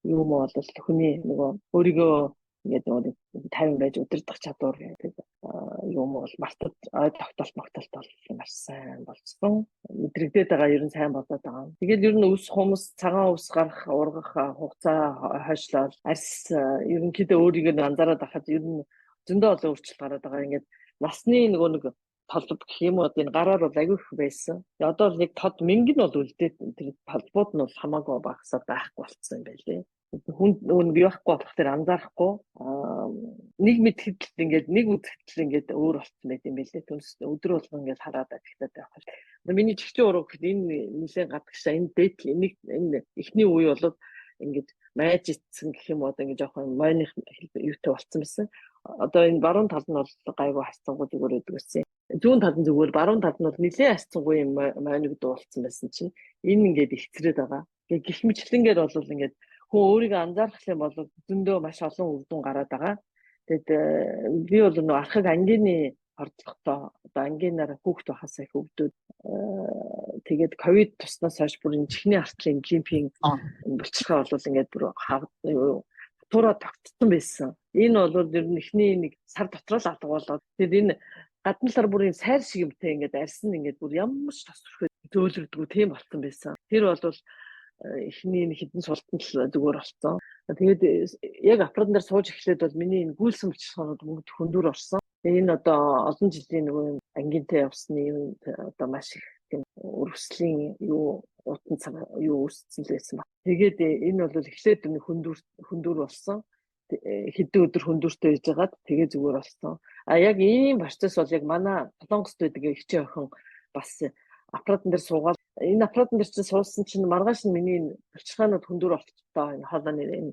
юм бол хүний нөгөө өөрийгөө ингээд нөгөө 50 байж удирдах чадвар гэдэг юм бол мартад тогтолт бол маш сайн болсон. Мэдрэгдээд байгаа ер нь сайн болоод байгаа. Тэгээд ер нь ус хумс цагаан ус гарах ургах хугацаа хойшлол арьс ерөнхийдөө өөрийгөө анзаараад байхад ер нь зөндөө олон өөрчлөлт гараад байгаа. Ингээд насны нөгөө нэг толбод гэх юм уу энэ гараар бол аягүй их байсан. Одоо л нэг тод мэнг нь бол үлдээд тэр толбууд нь бол хамаагүй багасаад байхгүй болцсон юм байлээ. Хүн нөгөө би байхгүй болох тэр анзаарахгүй нэг мэдхэд ингээд нэг үтгэл ингээд өөр болцсон байт юм байлээ. Түнс өдөр болгон ингээд хараад ажиллаад байх. Миний чихчэн ураг гэхэд энэ нэлээд гадагшаа энэ дээд энэ эхний үе болоод ингээд майж ицсэн гэх юм уу одоо ингээд жоохон мойных юутай болцсон байсан. Одоо энэ баруун тал нь бол гайгүй хасцангуй зүгээр байдаг гэсэн. Зүүн тал нь зүгээр баруун тал нь бол нэлээд хасцангуй юм мойныг дуулсан байсан чинь энэ ингээд ихцрээд байгаа. Гэхдээ гих мэтлэнгээр бол ингээд хүн өөрийгөө анзаарах юм бол зөндөө маш олон өвдөн гараад байгаа. Тэгэд би бол нөгөө архаг ангины хордлоготой одоо ангинаар хүүхд байхаас их өвдөд тэгээд ковид туснаас хойш бүр энэ чихний артлын лимфийн булчирхай бол ингээд бүр тураа тогтсон байсан. Энэ бол ер нь эхний нэг сар дотроо л алга болоод тэгээд энэ гадна талаар бүр энэ сайр шиг юмтай ингээд арьсан ингээд бүр ямар ч тосрох зөөлөгдгөө тийм болсон байсан. Тэр бол эхний хэдэн султан л зүгээр болсон. Тэгээд яг аппарат дээр сууж эхлээд бол миний энэ гүйлсэн булчирхайнууд мөнгө хөндөр орсон. Энэ одоо олон жилийн нөгөө ангинтай явсны юм одоо маш их тийм өрөвслийн юу утан цаг юу үүссэн л байсан ба. Тэгээд энэ бол эхлээд хөндөр болсон. Хэдэн өдөр хөндөртэй байжгаад тэгээ зүгээр болсон. Яг ийм процесс бол яг манай Солонгост байдаг ихчийн охин бас аппаратн дээр суугаад энэ аппаратн дээр чинь суусан чинь маргааш нь миний булчирхайнууд хөндөр болчихдоо энэ хоолойны энэ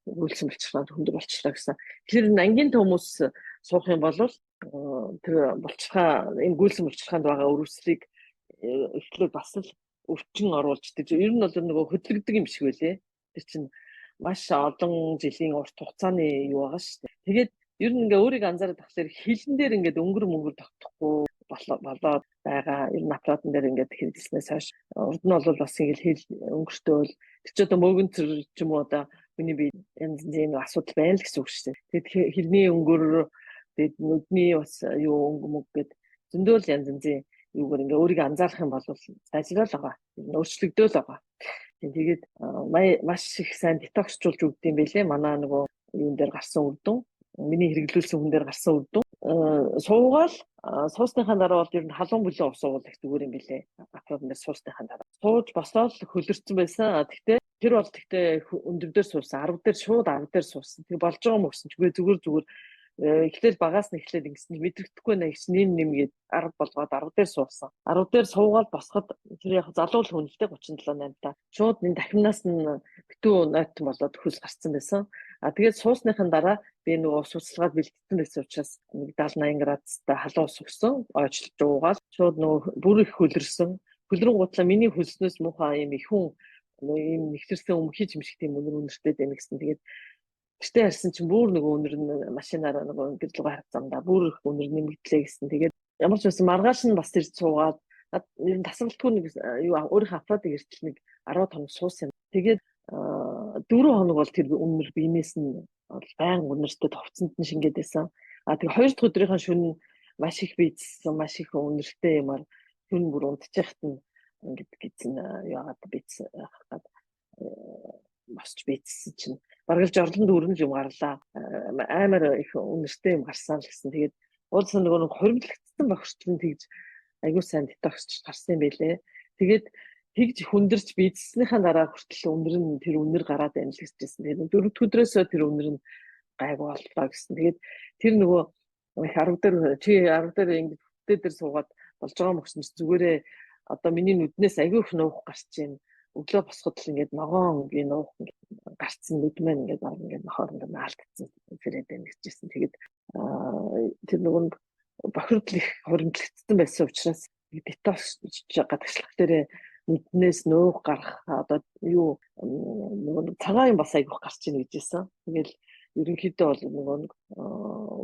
үйлсэн болчихлоо хөндөр болчихлоо гэсэн. Тэгэхээр ангийн хүмүүс суух юм бол тэр болчихлоо энэ гүйлсэн болчихлоонд байгаа өрөвслийг эхлээд бас л өвчин оруулж тэр ер нь бол нөгөө хөдлөгдөг юм шиг байлээ. Тэр чинь маш олон жилийн урт хугацааны юу байгаа шүү дээ. Тэгээд ер нь ингээ өөрийг анзаараад тахлаар хилэн дээр ингээд өнгөр мөнгөр тогтохгүй болоод байгаа. Ер нь аппаратын дээр ингээд хэрэгжснээс хойш урд нь бол бас ингээд хил өнгөртөөл тэр ч одоо мөгөнцөр ч юм уу одоо миний бие янз бүрийн асуудал байна л гэсэн үг шүү дээ. Тэгээд хилний өнгөр тэгээд нүдний бас юу өнгө мөг гэд зөндөл янз бүрийн юугаар ингээ өөрийгөө анзаарах юм бол сайжрал байгаа. Өөрчлөгдөөл байгаа. Тэгээд маш их сайн детоксжуулж өгд юм байлээ. Манай нөгөө юун дээр гарсан үр дүн, миний хэрэглүүлсэн хүн дээр гарсан үр дүн. Суугаал суусныхаа дараа бол ер нь халуун бүлээн ус уух зүгээр юм билээ. Аппарат дээр суусныхаа дараа. Сууж босоод хөлөрцөн байсан. Тэгтээ тэр бол өндөр дээр суусан, 10 дээр шууд 10 дээр суусан. Тэг болж байгаа юм өгсөн ч зүгээр эхлээл багаас нь эхлээд ингэсэн мэдрэгдэхгүй нэгс нэмгээд 10 болгоод 10 дээр суусан. 10 дээр суугаад босоход тэр яг залуу хүнэлтэй 37-8 та. Шууд энэ дахимнаас нь битүү нойтон болоод хөл гарцсан байсан. Тэгээд суусныхын дараа би нөгөө ус уцалгаад бэлтгэсэн байсан учраас 70-80 градустай халуун ус өгсөн. Ойчлж уугаад шууд нөгөө бүр их хөлөрсөн. Хөлрөн гутлаа миний хөлснөөс муухай юм их хүн ийм нэгтэрсэн өмхий юм шиг тийм өнөртэй байна гэсэн. Тэгээд гэртээ харсан чинь бүр нөгөө өнөр нь машинаараа нөгөө гэр лугаа харцаамдаа бүр их өнөр нэмэгдлээ гэсэн. Тэгээд ямар ч байсан маргааш нь бас ирж суугаад ер нь тасралтгүй нэг юу өөрийнхөө аппаратыг эртэл нэг 10 хоног суусан. Тэгээд 4 хоног бол тэр өнөр биенээс нь байн өнөртэй товцонд нь шингээд байсан. Тэгээд 2 дахь өдрийнхөө шөнө маш их бийцсэн, маш их өнөртэй юмар шөнө бүр унтчихт нь ингээд гизэн яагаад бийцсэн хахад босч бийцсэн чинь баргалж орлон дүүрэн юм гарлаа. Амар их үнэртэй юм гарсан л гэсэн. Тэгээд уулсан нөгөө хоримтлагдсан бохирчлон тэгж аягүй сайн детоксч гарсан юм байлээ. Тэгээд тэгж хүндэрч бийцснийхаа дараа хүртэл өнөр нь тэр өнөр гараад байна л гэжсэн. Тэгээд 4 өдрөөсөө тэр өнөр нь гайгүй боллоо гэсэн. Тэгээд тэр нөгөө их 10 дээр ингэж хөтөө дээр суугаад болж байгаа юм гэсэн чинь зүгээрээ одоо миний нүднээс аягүй их нуух гарч байна. Өглөө босоход л ингээд ногоон гээ нуух гарцсан нүд маань ингээд нохоор ингээд наалтцсан фрэд байна гэжсэн. Тэгээд тэр нөгөө бохирдол их хоримтлагдсан байсан учраас детокс гадагшлах дээр нүднээс нуух гарах одоо юу нөгөө цагаан юм бас айгүйх гарч ийн гэжсэн. Тэгэл ерөнхийдөө бол нөгөө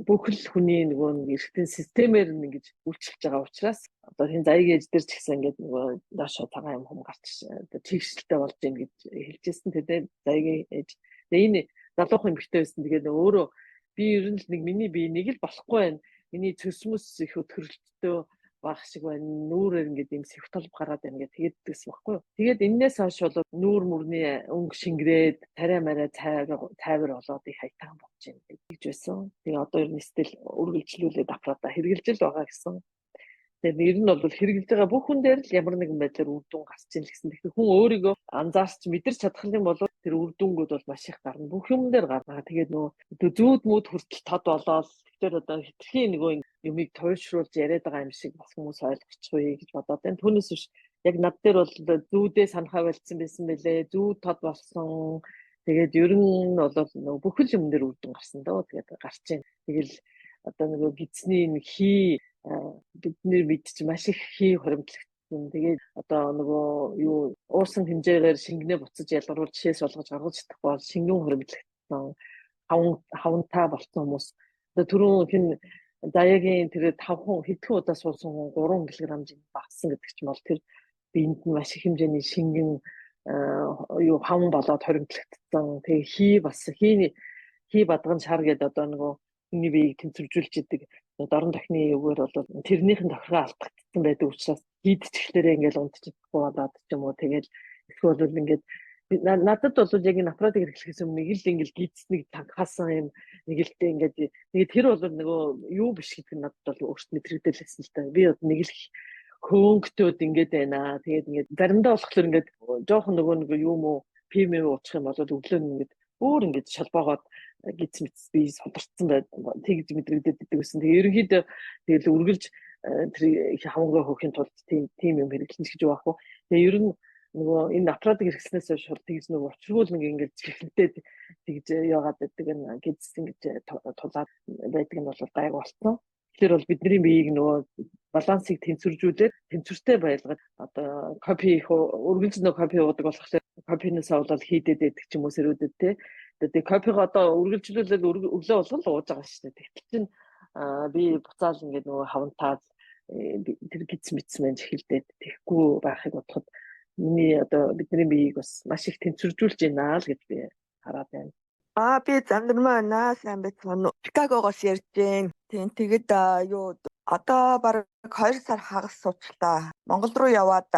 бүхэл хүний нөгөө эргэтийн системээр ингэж үйлчлж байгаа учраас одоо энэ заяг ээж дээр ч гэсэн ингээд нөгөө доошо цагаан юм гарч тэгшэлтэй болж ийн гэж хэлжсэн. Тэгээд заягийн ээж энэ залуухан эмэгтэй байсан. Тэгээд өөрөө би ер нь л миний бие нэг л болохгүй байна. Миний цөсмөс их өтгөрлөлтөө баг шиг байна. Нүүрээр ингээд юм сэвт толб гараад байна гэдэг тэгсэн баггүй юу. Тэгээд энээс хойш бол нүүр мөрний өнгө шингрээд тариа мараа тайвар болоод их хайтаан болж байна гэж байсан. Тэгээ одоо ер нь стил үргэлжлүүлээд аппаратаа хэрэгжилж байгаа гэсэн. Тэгээд ер нь бол хэрэгжилж байгаа бүх хүн дээр л ямар нэгэн байдлаар үр дүн гарч ийн л гэсэн. Тэгэхээр хүн өөрийгөө анзаарч мэдэрч чадах юм бол тэр үр дүнгууд бол маш их гарна. Бүх юм дээр гарна. Тэгээд нөгөө зүүд мүүд хүртэл тод болоод тэр одоо хитрхи нөгөө юмыг туйлшруулж яриад байгаа юм шиг бас хүмүүс ойлгочихгүй гэж бодоод байна. Түүнээс биш яг над дээр бол зүүдээ санахаа болцсон байсан байлээ. Зүүд тод болсон. Тэгээд ер нь бол нөгөө бүхэл юм дээр үр дүн гарсан доо. Тэгээд гарч ийн. Тэгэл одоо нөгөө гидсний хий бидний мэдчих маш их хий хоримтлагдсан. Тэгээд одоо нөгөө юу уурсан хэмжээгээр шингэнэ буцаж ялгаруулж шээс болгож гаргаж чадахгүй бол шингэн хоримтлагдсан. Хавантаа болсон хүмүүс түрүүн хин даягийн тэр 5 хэдхэн удаа суусан хүн 3 кг багассан гэдэг чинь бол тэр биед нь маш их хэмжээний шингэн юу хаван болоод хоримтлагдсан. Тэгээ хий бадган шар гэдэг одоо нөгөө хүний биеийг тэнцвэржүүлж идэг дорн тохны үгээр бол тэрнийхэн тохироо алдагдсан байдаг учраас хийдчихлээрээ ингээл унтчихгүй болоод ч юм уу тэгэл эсвэл бол ингээд надад бол яг энэ аппаратыг хэрэглэхээс өмнө нэг л ингээл гидснийг танхаасан юм нэг лтэй ингээд тэр бол нөгөө юу биш гэдэг нь надад бол өөртөө мэдрэгдэлсэн л та. Би одоо нэг л хөөнгөтөд ингээд байна. Тэгээд ингээд заримдаа болохоор ингээд жоохон нөгөө юм уу ПМ уучих юм бол өглөө ингээд өөр ингээд шалбоогоод гидс мэдс би суларцсан байд. Тэгж мэдрэгдээд идэг гэсэн. Тэгээ ерөнхийдөө тэгэл үргэлж тэр хамаагүй хөөхийн тулд тийм юм хэрэглэн гэж байгаа хгүй. Тэгээ ер нь нөгөө энэ аппаратыг хэрэглэснээс хойш тэгж нөгөө учиргүй нэг ингэж чихэлтэй тэгж яагаад гэдэг нь гэдс ингэж тулаад байдаг нь бол гайг болсон. Тэгэхээр бол бидний биеийг нөгөө балансыг тэнцвэржүүлээд тэнцвэртэй байлгаад одоо кофе их үргэлж нөгөө кофе уудаг болохоор кофенээс болоод хийдэд байдаг ч юм уу сэрүүдэд те. Тэгээд кофег одоо үргэлжлүүлээд өглөө болгон л ууж байгаа шүү дээ. Тэгтэл чинь би буцаал ингээд нөгөө хавантаад тэр гидс мэдсмэн чихэлдээд тэхгүй байхыг бодоход миний одоо бидний биеийг бас маш их тэнцвэржүүлж байна л гэж би хараад байна. Би Замдэрмаа байна. Сайн байцгаана уу? Чикагогоос ярьж байна. Тэгээд юу одоо бараг 2 сар хагас суучлаа. Монгол руу яваад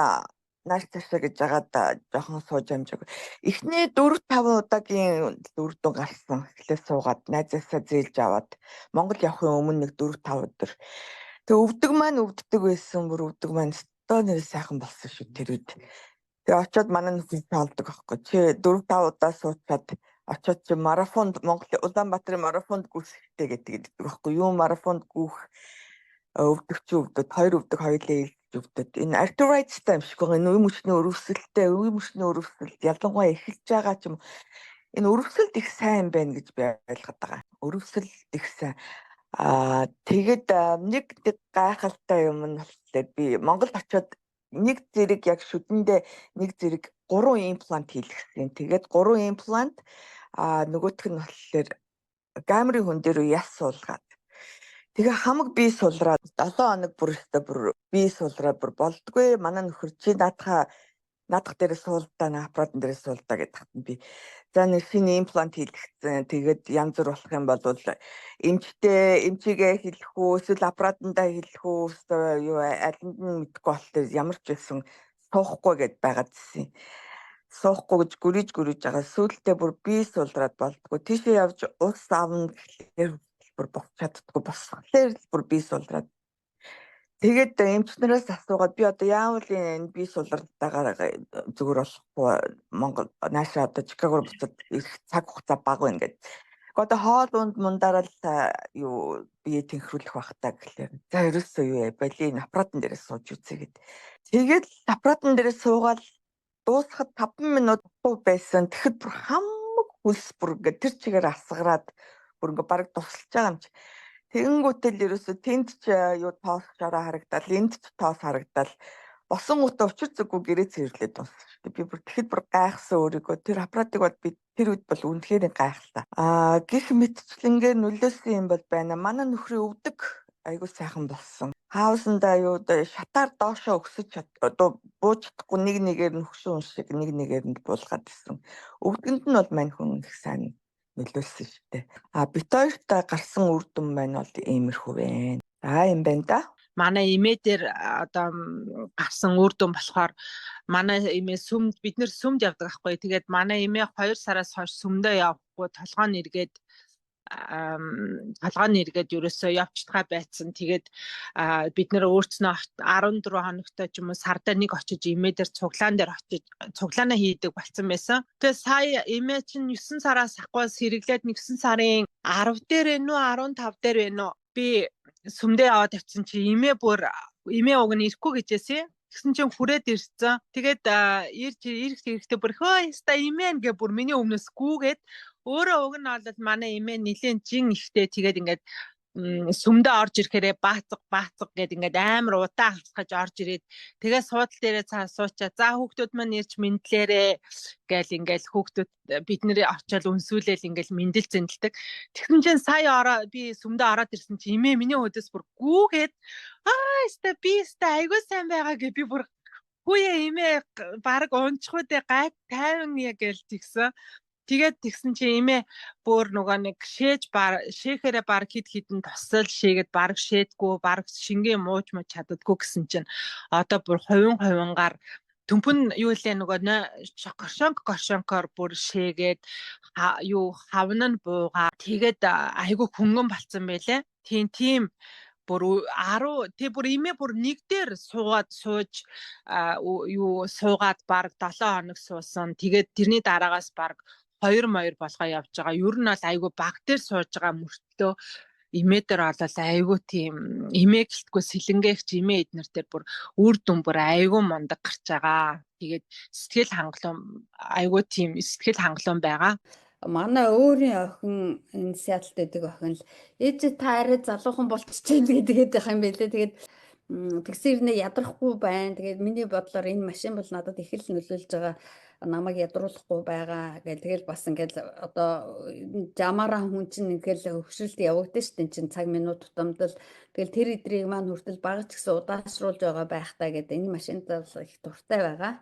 нааш цаашаа гэж жагаад жоохон сууж амжаагүй. Эхний 4-5 удаагийн үрдүн гарсан. Эхлээ суугаад найзаасаа зээлж аваад Монгол явахын өмнө нэг 4-5 өдөр. Тэгээ өвдөг маань өвддөг байсан. Бүр өвдөг маань өстой нэр сайхан болсон шүү тэр үед. Тэгээ очиод манай нөхөд таалдаг байхгүй. Чи 4-5 удаа суучаад очиод чи марафонд Монгол Улаанбаатарын марафонд гүйсэхтэй гэдэг байхгүй. Юу марафонд гүйх өвдөг чи өвдөд 2 өвдөг хоёулаа өвдөд. Энэ arthritis-тай юм шиг байгаа. Энэ үе мөчний өрөвсөлттэй, үе мөчний өрөвсөлт ялангуяа эхэлж байгаа ч юм. Энэ өрөвсөлт их сайн байна гэж би ойлгоод байгаа. Өрөвсөлт их сайн. Тэгээд нэг гайхалтай юм нь болохоор би Монголд очиод нэг зэрэг яг шүдэндээ нэг зэрэг 3 имплант хийлгэсэн. Тэгээд 3 имплант нөгөөх нь болохоор гамрын хүн дээр яс суулгаад. Тэгээ хамаг бие сулраад 7 хоног бүр бие сулраад бүр болдгүй. Манай нөхөр чи наадах дээр суулдаа, аппаратын дээр суулдаа гэдэг би. За нэг шинэ имплант хийлгэсэн. Тэгээд янз бүр болох юм бол эмчигээ хийлгэх үү, эсвэл аппаратандаа хийлгэх үү, юу алинд нь мэдгүй болохоор ямар ч байсан суухгүй гэд байгаад ирсэн. Суухгүй гэж гүрийж байгаа. Сүүлдээ бүр бие сулраад болдгүй. Тийшээ явж ус авна гэхлээр бүр босч чаддгүй босхлоор бүр бие сулраад. Тэгээд эмчнээс асуугаад би одоо яавал энэ бие сулралтаагаар зүгээр болохгүй Монгол наашаа одоо Чикагоор буцаад цаг хугацаа бага байна гэдэг. Одоо хоол унд мундараа л юу бие тэнхрүүлэх бахтаа гэхлээр. За ерөөсөө юу болийн аппаратын дээрээ сууж үзье гэд. Тэгээд аппаратын дээрээ суугаад дуусахад 5 минут байсан. Тэгэхэд бүр хамаг хөлс бүр ингээд тэр чигээр асгараад бүр ингээд бараг тусалж байгаа юм чи. Тэгэнгүүтэл ерөөсөө тэнд ч юу тоос шараа харагдал, энд ч тоос харагдал. Босон гутаа учир зүггүй гэрээ цэвэрлээд дууссан шүү дээ. Би бүр тэгэхэд бүр гайхсан өөрийгөө. Тэр аппаратыг бол би тэр үед бол үнэхээр гайхалтай. Гэх мэтчлэнгээр нөлөөсөн юм бол байна. Манай нөхрийн өвдөг айгуу сайхан болсон. Хаусандаа юу шатаар доошоо өксөж одоо бууж чадахгүй нэгээр нь хөшүүн шиг нэгээр нь буулгаад ирсэн. Өвдгөнд нь бол мань хүн их сайн нөлөөлсөн шүү дээ. Бит хоёртаа гарсан үр дүн байна бол иймэрхүү байна. Юм байна да. Манай эмээ дээр одоо гарсан үр дүн болохоор манай эмээ бид нэр сүмд явдаг байхгүй. Тэгээд манай эмээ 2 сараас хойш сүмдөө явахгүй толгойн эргээд ерөөсөө явчихгаа байцсан. Тэгээд бид нэр өөрснөө 14 хоногтой ч юм уу сарда нэг очиж эмээ дээр цуглаанаа хийдэг болсон байсан. Тэгээд сая эмээ чинь 9 сараас ахгүйс хэрэглээд 9 сарын 10 дээр вэ нүү 15 дээр вэ нүү би сүмдээ яваад авчихсан чи эмээ уг нь ирэхгүй гэжээсэ. Тэгсэн чинь хүрээд ирсэн. Тэгээд ирэхдээ бүр хөөе яста эмээ гэ бүр миний өмнөөс гүүгээд өөрөө уг нь бол манай эмээ нэлээд жин ихтэй тэгээд ингээд сүмдээ орж ирэхээрээ баацг гэд ингээд амар удаа хасгаж орж ирээд тэгээ суудал дээрээ суучаа за хүүхдүүд маань ирж мэдлээрээ гээл ингээд хүүхдүүд бид нэр очиад үнсүүлээл ингээд мэндэл зэндэлдэг. Тэгсэн чинь сая би сүмдээ ороод ирсэн чи эмээ миний өдөөс бүр гүүгээд би айгуу сайн байгаа гэ би бүр хүүе эмээ баг унчихгүй дээ гайг тайван яа гээл тэгсэн. Тэгээд тэгсэн чи эмээ бүр нөгөө нэг шээхээрээ баг хидэн тосол шээгээд баг шээдгүй баг шингээ мууж чаддаггүй гэсэн чинь одоо бүр хувингаар төмпөн юу лээ нөгөө коршонкор бүр шээгээд хавн нь буугаа тэгээд айгу хөнгөн болцсон байлээ. Тийм бүр 10 тэг бүр эмээ бүр нэг дээр суугаад баг 7 хоног суусан. Тэгээд тэрний дараагаас баг 2 болгоо явж байгаа. Ер нь бол айгүй баг дээр сууж байгаа мөртлөө эмээ дээр болол айгүй тийм эмээ гэлтгүй сэлэнгээгч эмээ эднэр дээр бүр үр дүн бүр айгүй мундаг гарч байгаа. Тэгээд сэтгэл хангалуун айгүй тийм сэтгэл хангалуун байгаа. Манай өөрийн охин энэ Сиэтлд байдаг охин л ээж та арай залуухан болчихжээ гэдэг юм байлээ. Тэгээд тэгсэр нэ ядрахгүй байна. Тэгээд миний бодлоор энэ машин бол надад их л нөлөөлж байгаа. Намайг ядруулахгүй байгаа гэл тэгэл бас ингээл одоо жамаараа хүн чинь ингээл хөвшрэлт явагдаж штэ чинь цаг минут тутамдал тэгэл тэр эдрийг маань хүртэл багч гэсэн удаашруулж байгаа байх та гэдэг энэ машинд их дуртай байгаа.